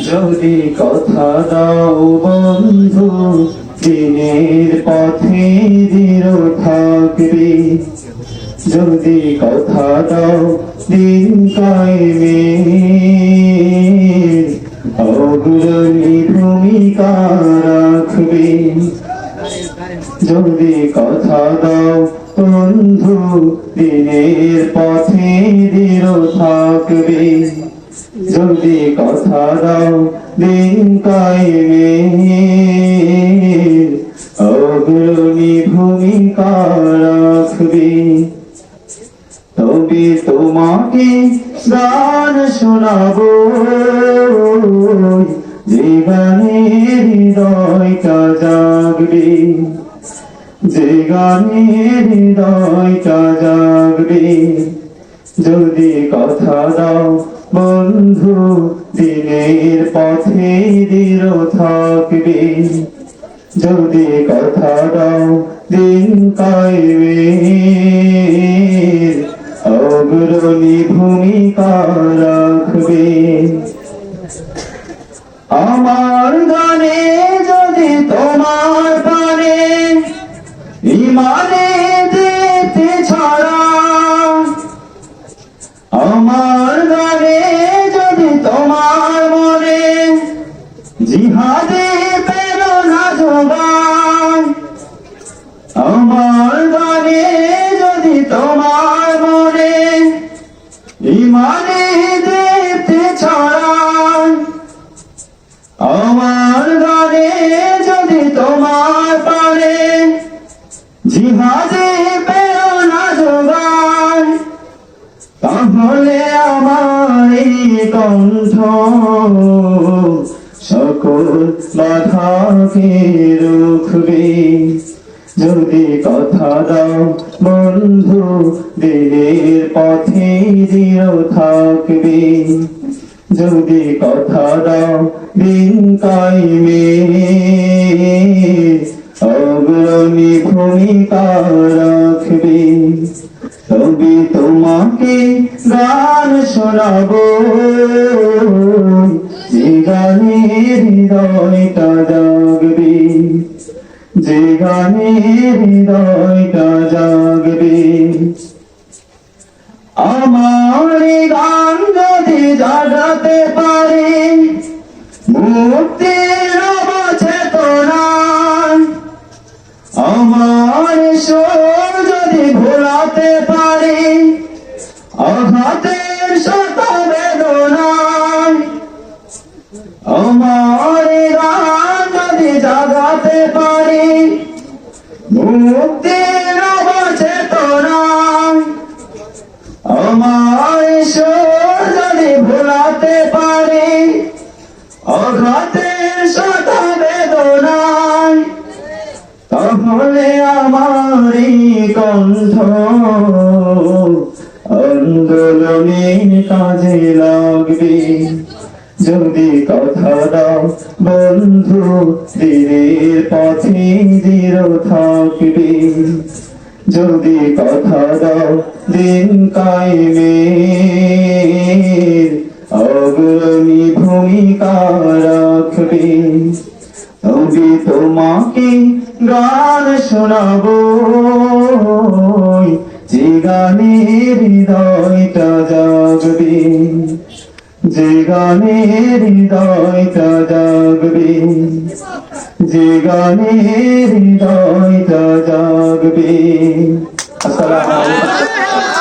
যদি কথা দাও বন্ধু দিনের পথে দৃঢ় থাকবে, যদি কথা দাও দিন কায়েমের অগ্রণী ভূমিকা রাখবে, যদি কথা দাও বন্ধু দিনের পথে দৃঢ় থাকবে, যদি কথা দাও দিন কায়েমের অগ্রণী ভূমিকা রাখবে, তবে তোমাকে গান শোনাবো যে গানে হৃদয়টা জাগবে, যে গানে হৃদয়টা জাগবে, যদি কথা দাও বন্ধু দিনের পথে দৃঢ় থাকবে, যদি কথা দাও দিন কায়েমের অগ্রণী ভূমিকা রাখবে। আমার গানে যদি তোমার পানে ইমানে দিতে ছড়া, আমার গানে যদি তোমার মনে জিহাদে প্রেরণা যোগায়, আমার গানে যদি তোমার মনে ইমানে দিতে ছড়ায়, আমার গানে যদি তোমার পানে জিহাদে প্রেরণা যোগায়, তাহলে আমার এই কণ্ঠ সকল বাধাকে রুখবে, যদি কথা দাও বন্ধু দিনের পথে দৃঢ় থাকবে, যদি কথা দাও দিন কায়েমের অগ্রণী ভূমিকা রাখবে, তবে তোমাকে গান শোনাবো যে গানে হৃদয়টা জাগবে, যে গানে হৃদয়টা জাগবে। আমার গান যদি জাগাতে পারে মুক্তির চেতনা, আমার সুর যদি ভোলাতে পারে আঘাতের শত বেদনা, আমার গান যদি জাগাতে পারে মুক্তির চেতনা, আমার সুর যদি ভোলাতে পারে আঘাতের শত বেদনা, তাহলে আমার এই কণ্ঠ আন্দোলনের কাজে লাগবে, যদি কথা দাও বন্ধু দিনের পথে দৃঢ় থাকবে, যদি কথা দাও দিন কায়েমের অগ্রণী ভূমিকা রাখবে, তবে তোমাকে গান শোনাবো যে গানে হৃদয়টা জাগবে, যে গানে হৃদয়টা জাগবে, যে গানে হৃদয়টা জাগবে। আসসালামু আলাইকুম।